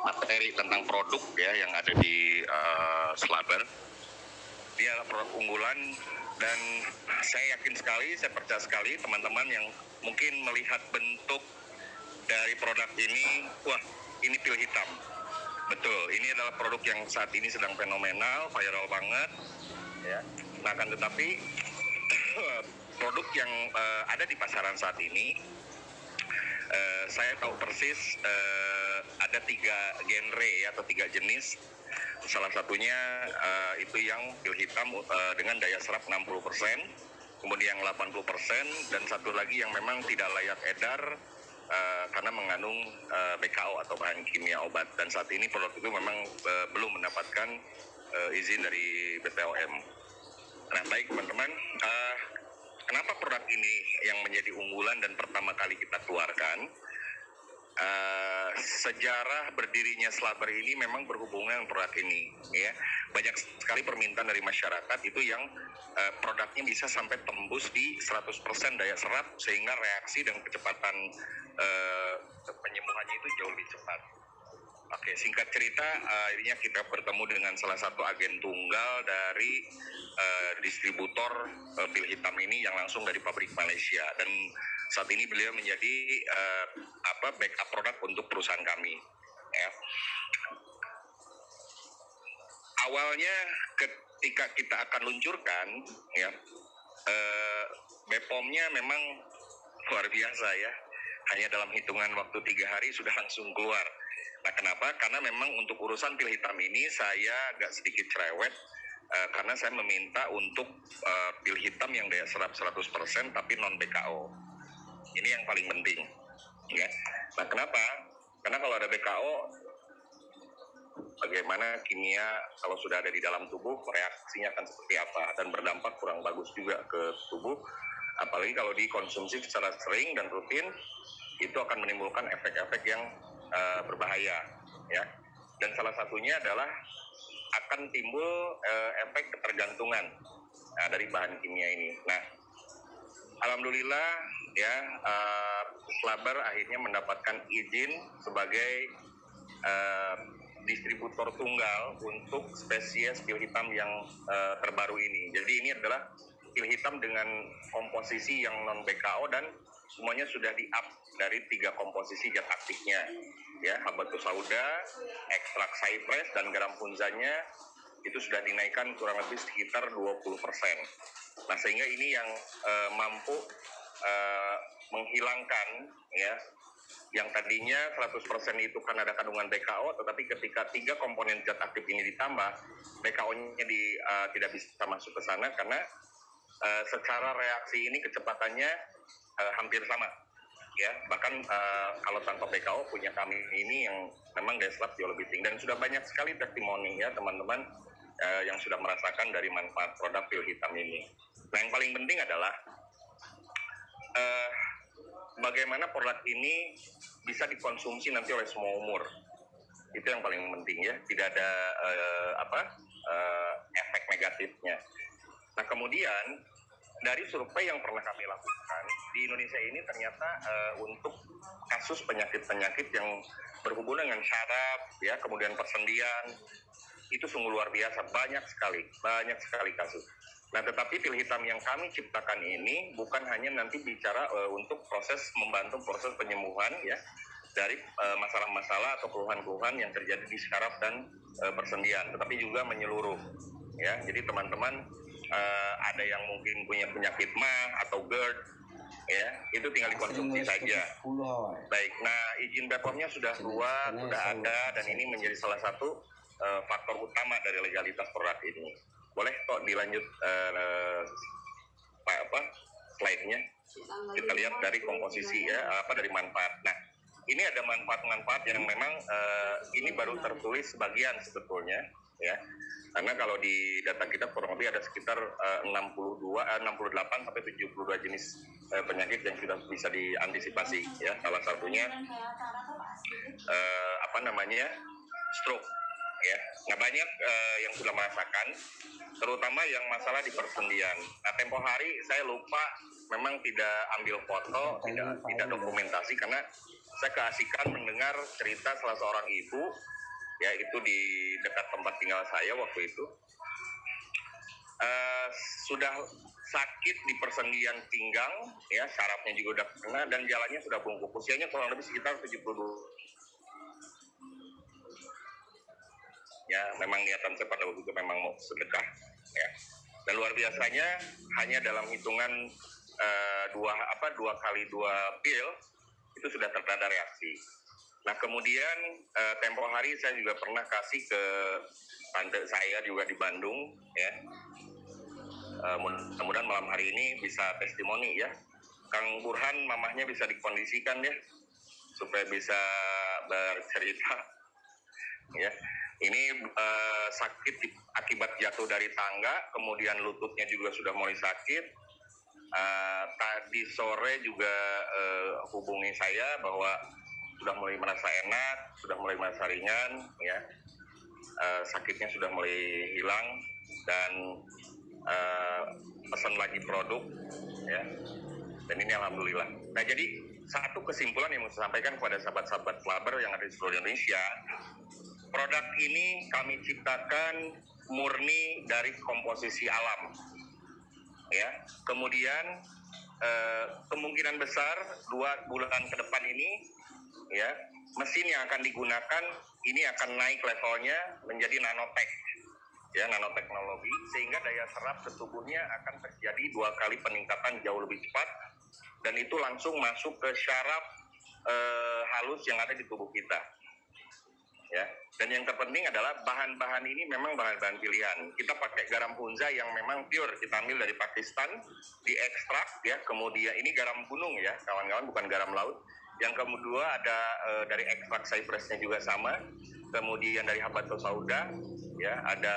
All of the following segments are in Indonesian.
materi tentang produk ya yang ada di Slaber. Dia adalah produk unggulan dan saya yakin sekali, saya percaya sekali teman-teman yang mungkin melihat bentuk dari produk ini, wah ini pil hitam. Betul, ini adalah produk yang saat ini sedang fenomenal, viral banget ya. Nah, akan tetapi produk yang ada di pasaran saat ini, saya tahu persis ada 3 genre ya, atau 3 jenis. Salah satunya itu yang pil hitam dengan daya serap 60%, kemudian yang 80%, dan satu lagi yang memang tidak layak edar karena mengandung BKO atau bahan kimia obat. Dan saat ini produk itu memang belum mendapatkan izin dari BPOM. Nah, baik teman-teman, kenapa produk ini yang menjadi unggulan dan pertama kali kita keluarkan? Sejarah berdirinya Slaber ini memang berhubungan dengan produk ini ya. Banyak sekali permintaan dari masyarakat itu yang produknya bisa sampai tembus di 100% daya serap, sehingga reaksi dan kecepatan penyembuhannya itu jauh lebih cepat. Oke, singkat cerita, akhirnya kita bertemu dengan salah satu agen tunggal dari distributor pil hitam ini yang langsung dari pabrik Malaysia, dan saat ini beliau menjadi backup produk untuk perusahaan kami. Ya. Awalnya ketika kita akan luncurkan, ya, BPOM-nya memang luar biasa ya. Hanya dalam hitungan waktu 3 hari sudah langsung keluar. Nah, kenapa? Karena memang untuk urusan pil hitam ini saya agak sedikit cerewet, karena saya meminta untuk pil hitam yang daya serap 100% tapi non BKO. Ini yang paling penting. Ya. Nah, kenapa? Karena kalau ada BKO, bagaimana kimia kalau sudah ada di dalam tubuh, reaksinya akan seperti apa, dan berdampak kurang bagus juga ke tubuh. Apalagi kalau dikonsumsi secara sering dan rutin, itu akan menimbulkan efek-efek yang berbahaya ya. Dan salah satunya adalah akan timbul efek ketergantungan dari bahan kimia ini. Nah, alhamdulillah ya, Slaber akhirnya mendapatkan izin sebagai distributor tunggal untuk spesies pil hitam yang terbaru ini. Jadi ini adalah pil hitam dengan komposisi yang non BKO dan semuanya sudah di-up dari 3 komposisi zat aktifnya ya, habatus sauda, ekstrak cypress, dan garam punzanya itu sudah dinaikkan kurang lebih sekitar 20%. Nah, sehingga ini yang mampu menghilangkan ya, yang tadinya 100% itu kan ada kandungan BKO, tetapi ketika 3 komponen zat aktif ini ditambah, BKO-nya tidak bisa masuk ke sana karena secara reaksi ini kecepatannya hampir sama ya. Bahkan kalau tanpa BKO punya kami ini yang memang daya serap jauh lebih tinggi, dan sudah banyak sekali testimoni ya teman-teman yang sudah merasakan dari manfaat produk pil hitam ini. Nah, yang paling penting adalah bagaimana produk ini bisa dikonsumsi nanti oleh semua umur. Itu yang paling penting ya, tidak ada efek negatifnya. Nah, kemudian dari survei yang pernah kami lakukan di Indonesia ini, ternyata untuk kasus penyakit-penyakit yang berhubungan dengan syaraf ya, kemudian persendian, itu sungguh luar biasa, banyak sekali kasus. Nah, tetapi pil hitam yang kami ciptakan ini bukan hanya nanti bicara untuk membantu proses penyembuhan ya dari masalah-masalah atau keluhan-keluhan yang terjadi di syaraf dan persendian, tetapi juga menyeluruh ya. Jadi teman-teman ada yang mungkin punya penyakit MAH atau GERD ya, itu tinggal dikonsumsi saja. Baik, nah izin BPOM-nya sudah keluar, sudah ada, dan ini menjadi salah satu faktor utama dari legalitas produk ini. Boleh kok dilanjut slide-nya. Kita lihat dari komposisi ya, dari manfaat. Nah, ini ada manfaat-manfaat yang memang ini baru tertulis sebagian sebetulnya ya. Karena kalau di data kita kurang lebih ada sekitar 68 sampai 72 jenis penyakit yang sudah bisa diantisipasi ya. Salah satunya stroke ya. Nah, banyak yang sudah merasakan, terutama yang masalah di persendian. Nah, tempo hari saya lupa memang tidak ambil foto, tidak dokumentasi karena saya keasikan mendengar cerita salah seorang ibu, ya itu di dekat tempat tinggal saya waktu itu, sudah sakit di persendian pinggang, ya sarafnya juga udah kena dan jalannya sudah bungkuk. Usianya kurang lebih sekitar 72. Ya, memang niatan saya pada waktu itu memang mau sedekah, ya. Dan luar biasanya hanya dalam hitungan dua kali dua pil itu sudah tertanda reaksi. Nah kemudian tempo hari saya juga pernah kasih ke tante saya juga di Bandung, ya. Mudah-mudahan malam hari ini bisa testimoni, ya. Kang Burhan mamahnya bisa dikondisikan, ya, supaya bisa bercerita, ya. Ini sakit akibat jatuh dari tangga, kemudian lututnya juga sudah mulai sakit. Tadi sore juga hubungi saya bahwa sudah mulai merasa enak, sudah mulai merasa ringan, ya. Sakitnya sudah mulai hilang dan pesan lagi produk, ya. Dan ini alhamdulillah. Nah jadi satu kesimpulan yang mau saya sampaikan kepada sahabat-sahabat Flaber yang ada di seluruh Indonesia, produk ini kami ciptakan murni dari komposisi alam, ya. Kemudian kemungkinan besar 2 bulan ke depan ini, ya, mesin yang akan digunakan ini akan naik levelnya menjadi nanotech, ya, nanoteknologi, sehingga daya serap ke tubuhnya akan terjadi 2 kali peningkatan jauh lebih cepat dan itu langsung masuk ke syaraf halus yang ada di tubuh kita. Ya, dan yang terpenting adalah bahan-bahan ini memang bahan-bahan pilihan. Kita pakai garam Hunza yang memang pure, kita ambil dari Pakistan, diekstrak, ya. Kemudian ini garam gunung, ya, kawan-kawan, bukan garam laut. Yang kedua ada dari ekstrak cypressnya juga sama. Kemudian dari habatus sauda, ya, ada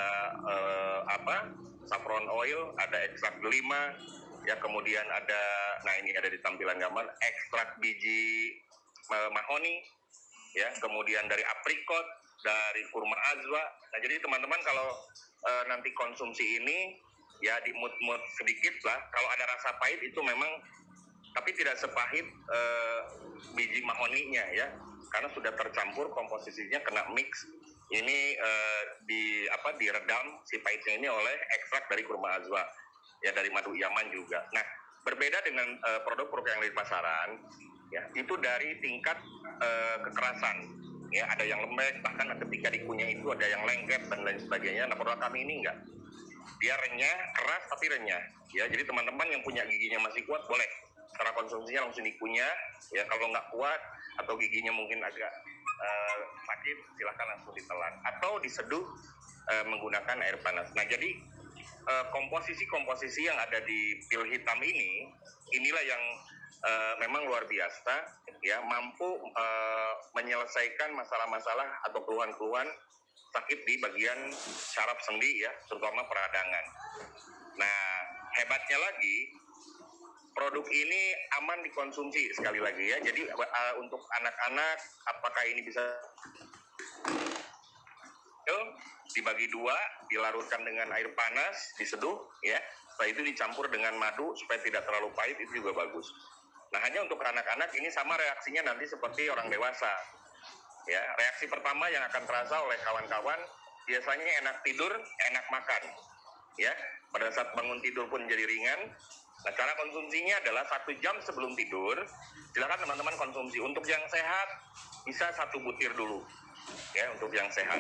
saffron oil, ada ekstrak delima, ya. Kemudian ada, nah ini ada di tampilan gambar, ekstrak biji mahoni, ya, kemudian dari aprikot, dari kurma azwa. Nah jadi teman-teman kalau nanti konsumsi ini, ya, di mood sedikit lah. Kalau ada rasa pahit itu memang, tapi tidak sepahit biji mahoninya, ya, karena sudah tercampur komposisinya, kena mix. Ini diredam si pahitnya ini oleh ekstrak dari kurma azwa, ya, dari madu Yaman juga. Nah berbeda dengan produk-produk yang di pasaran, ya, itu dari tingkat kekerasan, ya, ada yang lembek, bahkan ketika dikunyah itu ada yang lengket dan lain sebagainya. Nah produk kami ini enggak, dia renyah, keras tapi renyah, ya. Jadi teman-teman yang punya giginya masih kuat boleh cara konsumsinya langsung dikunyah, ya. Kalau nggak kuat atau giginya mungkin agak sakit, silahkan langsung ditelan atau diseduh menggunakan air panas. Nah jadi komposisi yang ada di pil hitam ini, inilah yang memang luar biasa, ya, mampu menyelesaikan masalah-masalah atau keluhan-keluhan sakit di bagian syaraf sendi, ya, terutama peradangan. Nah hebatnya lagi, produk ini aman dikonsumsi, sekali lagi, ya. Jadi untuk anak-anak, apakah ini bisa dibagi 2, dilarutkan dengan air panas, diseduh, ya. Setelah itu dicampur dengan madu supaya tidak terlalu pahit, itu juga bagus. Nah hanya untuk anak-anak ini sama reaksinya nanti seperti orang dewasa, ya. Reaksi pertama yang akan terasa oleh kawan-kawan biasanya enak tidur, enak makan, ya. Pada saat bangun tidur pun jadi ringan. Nah cara konsumsinya adalah 1 jam sebelum tidur, silakan teman-teman konsumsi. Untuk yang sehat bisa 1 butir dulu, ya, untuk yang sehat.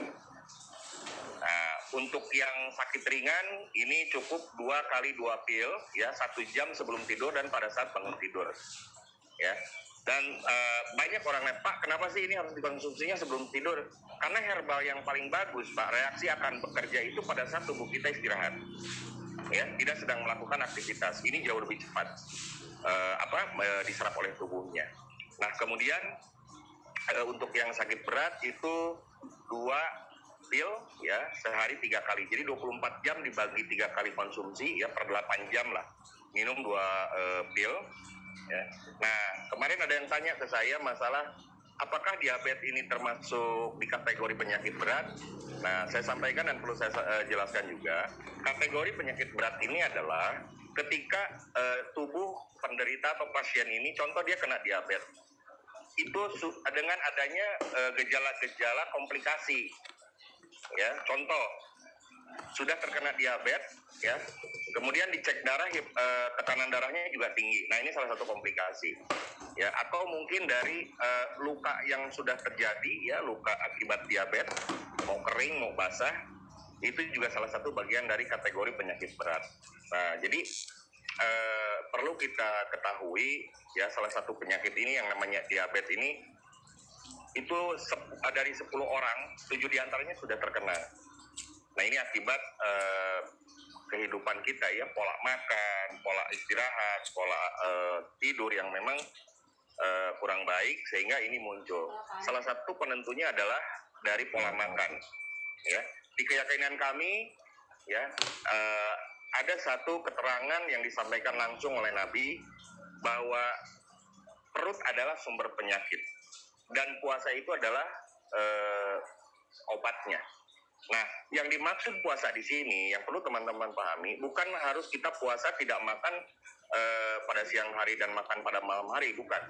Nah untuk yang sakit ringan ini cukup 2 kali 2 pil, ya, 1 jam sebelum tidur dan pada saat bangun tidur, ya. Dan banyak orang nanya, Pak, kenapa sih ini harus dikonsumsinya sebelum tidur? Karena herbal yang paling bagus, Pak, reaksi akan bekerja itu pada saat tubuh kita istirahat, ya, tidak sedang melakukan aktivitas. Ini jauh lebih cepat diserap oleh tubuhnya. Nah kemudian untuk yang sakit berat itu 2 pil, ya, sehari 3 kali. Jadi 24 jam dibagi 3 kali konsumsi, ya, per 8 jam lah minum 2 pil, ya. Nah kemarin ada yang tanya ke saya masalah apakah diabetes ini termasuk di kategori penyakit berat. Nah saya sampaikan dan perlu saya jelaskan juga, kategori penyakit berat ini adalah ketika tubuh penderita atau pasien ini, contoh dia kena diabetes, itu dengan adanya gejala-gejala komplikasi. Ya, contoh sudah terkena diabetes, ya, kemudian dicek darah, tekanan darahnya juga tinggi. Nah, ini salah satu komplikasi. Ya, atau mungkin dari luka yang sudah terjadi, ya, luka akibat diabetes, mau kering mau basah, itu juga salah satu bagian dari kategori penyakit berat. Nah, jadi perlu kita ketahui, ya, salah satu penyakit ini yang namanya diabetes ini, itu dari 10 orang, 7 diantaranya sudah terkena. Nah, ini akibat kehidupan kita, ya, pola makan, pola istirahat, pola tidur yang memang kurang baik, sehingga ini muncul. Salah satu penentunya adalah dari pola makan. Ya, di keyakinan kami, ya, ada satu keterangan yang disampaikan langsung oleh Nabi bahwa perut adalah sumber penyakit dan puasa itu adalah obatnya. Nah, yang dimaksud puasa di sini yang perlu teman-teman pahami, bukan harus kita puasa tidak makan pada siang hari dan makan pada malam hari, bukan.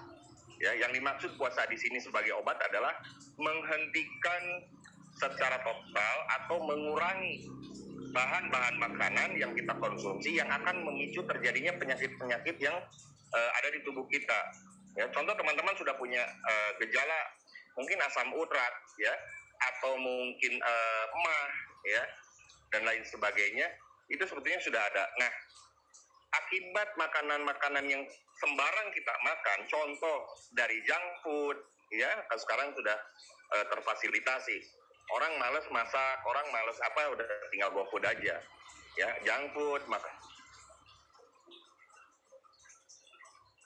Ya, yang dimaksud puasa di sini sebagai obat adalah menghentikan secara total atau mengurangi bahan-bahan makanan yang kita konsumsi yang akan memicu terjadinya penyakit-penyakit yang ada di tubuh kita. Ya, contoh teman-teman sudah punya gejala mungkin asam urat, ya, atau mungkin emah, ya, dan lain sebagainya, itu sebetulnya sudah ada. Nah, akibat makanan-makanan yang sembarang kita makan, contoh dari junk food, ya, sekarang sudah terfasilitasi. Orang malas masak, orang malas apa, udah tinggal GoFood aja, ya, junk food, maka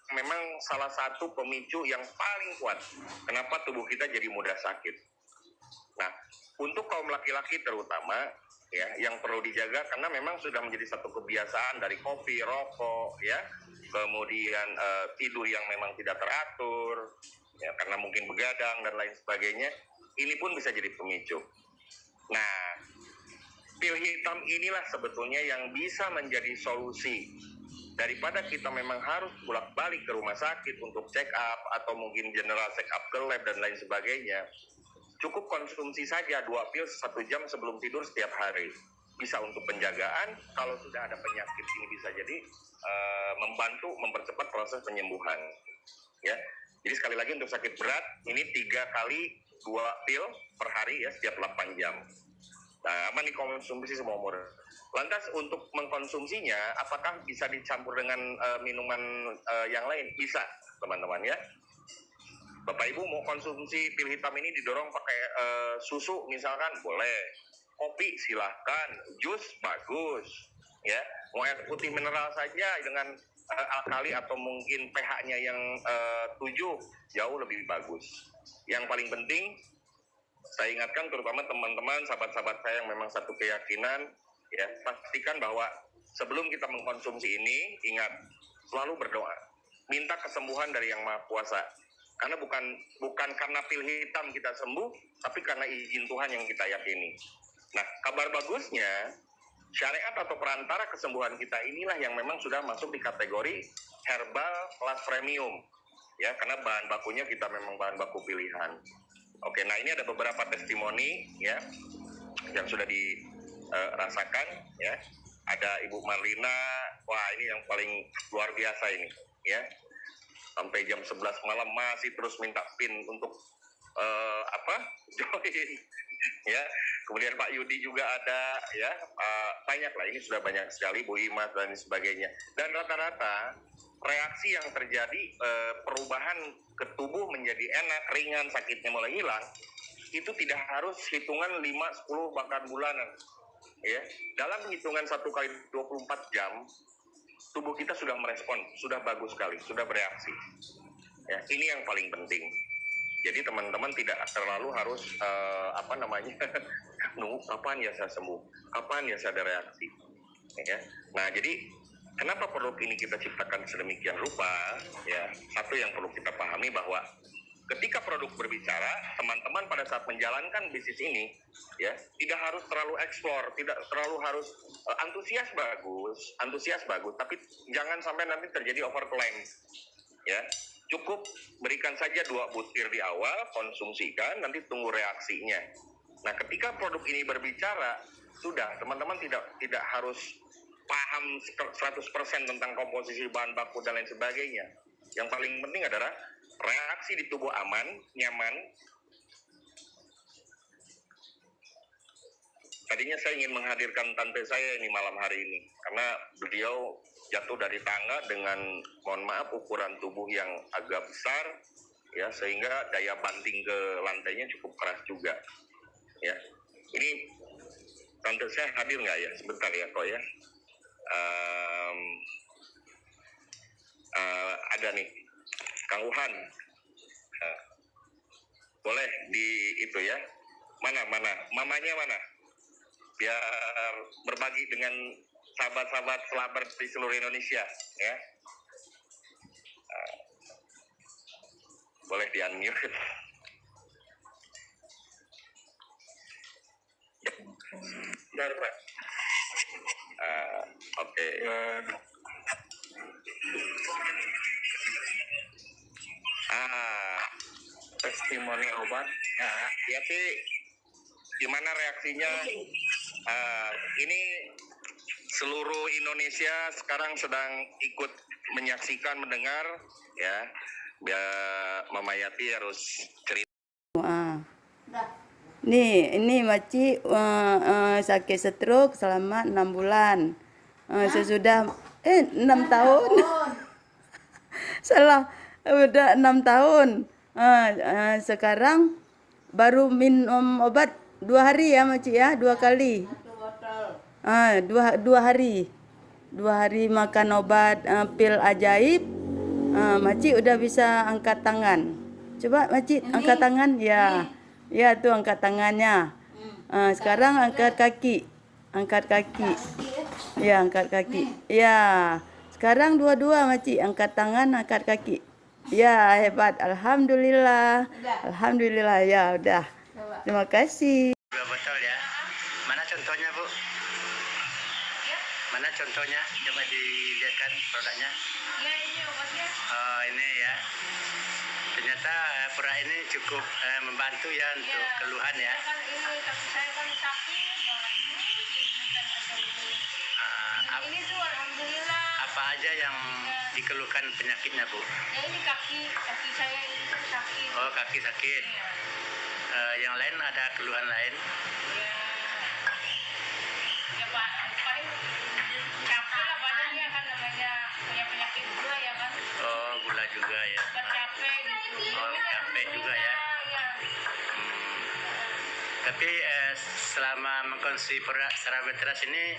memang salah satu pemicu yang paling kuat kenapa tubuh kita jadi mudah sakit. Nah, untuk kaum laki-laki terutama, ya, yang perlu dijaga karena memang sudah menjadi satu kebiasaan dari kopi, rokok, ya, kemudian tidur yang memang tidak teratur, ya, karena mungkin begadang dan lain sebagainya, ini pun bisa jadi pemicu. Nah, pil hitam inilah sebetulnya yang bisa menjadi solusi daripada kita memang harus bolak-balik ke rumah sakit untuk check up atau mungkin general check up ke lab dan lain sebagainya. Cukup konsumsi saja 2 pil 1 jam sebelum tidur setiap hari. Bisa untuk penjagaan, kalau sudah ada penyakit ini bisa jadi membantu mempercepat proses penyembuhan. Ya, jadi sekali lagi untuk sakit berat ini 3 kali 2 pil per hari, ya, setiap 8 jam. Nah, aman dikonsumsi semua umur. Lantas untuk mengkonsumsinya, apakah bisa dicampur dengan minuman yang lain? Bisa, teman-teman, ya. Bapak Ibu mau konsumsi pil hitam ini didorong pakai susu misalkan, boleh. Kopi silahkan, jus bagus, ya. Mau air putih mineral saja dengan alkali atau mungkin pH-nya yang 7 jauh lebih bagus. Yang paling penting saya ingatkan terutama teman-teman, sahabat-sahabat saya yang memang satu keyakinan, ya, pastikan bahwa sebelum kita mengkonsumsi ini, ingat selalu berdoa, minta kesembuhan dari Yang Maha Kuasa. Karena bukan karena pil hitam kita sembuh, tapi karena izin Tuhan yang kita yakini. Nah, kabar bagusnya, syariat atau perantara kesembuhan kita inilah yang memang sudah masuk di kategori herbal kelas premium, ya, karena bahan bakunya kita memang bahan baku pilihan. Oke, nah ini ada beberapa testimoni, ya, yang sudah dirasakan, ya. Ada Ibu Marlina, wah ini yang paling luar biasa ini, ya. Sampai jam 11 malam masih terus minta pin untuk join, ya. Kemudian Pak Yudi juga ada, ya, banyak lah, ini sudah banyak sekali, Bu Imas dan sebagainya. Dan rata-rata reaksi yang terjadi, perubahan ke tubuh menjadi enak, ringan, sakitnya mulai hilang, itu tidak harus hitungan 5, 10, bahkan bulanan, ya. Dalam hitungan 1 kali 24 jam, tubuh kita sudah merespon, sudah bagus sekali, sudah bereaksi, ya. Ini yang paling penting. Jadi teman-teman tidak terlalu harus nunggu kapan ya saya sembuh, kapan ya saya ada reaksi, ya. Nah, jadi kenapa produk ini kita ciptakan sedemikian rupa, ya? Satu yang perlu kita pahami bahwa ketika produk berbicara, teman-teman pada saat menjalankan bisnis ini, ya, tidak harus terlalu eksplor, tidak terlalu harus antusias bagus, tapi jangan sampai nanti terjadi overclaim, ya. cukup berikan saja 2 butir di awal, konsumsikan, nanti tunggu reaksinya. Nah, ketika produk ini berbicara, sudah teman-teman tidak harus paham 100% tentang komposisi bahan baku dan lain sebagainya. Yang paling penting adalah reaksi di tubuh aman, nyaman. Tadinya saya ingin menghadirkan tante saya ini malam hari ini, karena beliau jatuh dari tangga dengan, mohon maaf, ukuran tubuh yang agak besar, ya, sehingga daya banting ke lantainya cukup keras juga. Ya, ini tante saya hadir nggak ya? Sebentar ya, kok ya. Ada nih, Kang Uhan. Boleh di itu ya. Mana? Mamanya mana? Biar berbagi dengan sahabat-sahabat selaber di seluruh Indonesia, ya. Boleh di-unmute. Bentar, Pak. Oke. Testimoni obat. Ya sih. Gimana reaksinya? Ini seluruh Indonesia sekarang sedang ikut menyaksikan, mendengar, ya. Biar Mama Yati harus cerita. Ini Maci sakit stroke selama 6 bulan. Sesudah 6 tahun. Salah, udah 6 tahun. Sekarang baru minum obat 2 hari ya Maci ya, 2 kali. 2 hari. 2 hari makan obat pil ajaib. Maci udah bisa angkat tangan. Coba Maci angkat tangan ya. Ya tuh angkat tangannya. Sekarang angkat kaki. Ya, angkat kaki. Ya. Sekarang dua-dua Maci, angkat tangan, angkat kaki. Ya, hebat. Alhamdulillah. Alhamdulillah ya, udah. Terima kasih. 2 botol ya. Mana contohnya, Bu? Mana contohnya? Coba dilihatkan produknya. Ya, ini obatnya. Oh, ini ya. Ternyata pura ini cukup membantu ya untuk keluhan ya. Kan ini kaki saya kan sakit banget. Ini tuh alhamdulillah. Apa aja yang dikeluhkan penyakitnya, Bu? Ya ini kaki saya ini sakit. Oh, kaki sakit. Yang lain ada keluhan lain? Ya Pak, paling capek lah badannya kan, namanya punya penyakit gula ya kan. Oh, gula juga ya. Capek gitu. Oh, capek juga ya. Tapi selama mengkonsumsi produk Serabeteras ini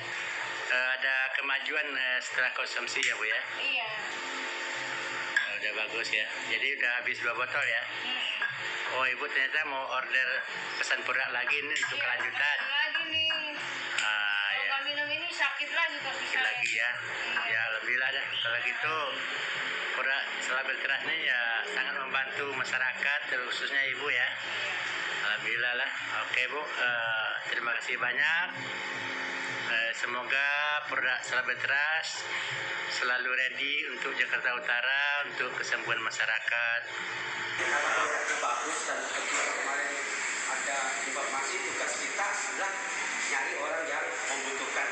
ada kemajuan setelah konsumsi ya, Bu ya? Iya. Udah bagus ya. Jadi udah habis 2 botol ya? Oh, Ibu ternyata mau order pesan produk lagi ini untuk kelanjutan. Lagi nih. Kalau nggak minum ini sakit lagi kaki saya. Lagi ya. Ya, alhamdulillah dah. Kalau gitu produk Serabeteras ini ya sangat membantu masyarakat, khususnya Ibu ya. Alhamdulillah lah. Oke, Bu. Terima kasih banyak. Semoga produk Serabeteras selalu ready untuk Jakarta Utara, untuk kesembuhan masyarakat. Bagus, dan ketika kemarin ada informasi tugas kita adalah nyari orang yang membutuhkan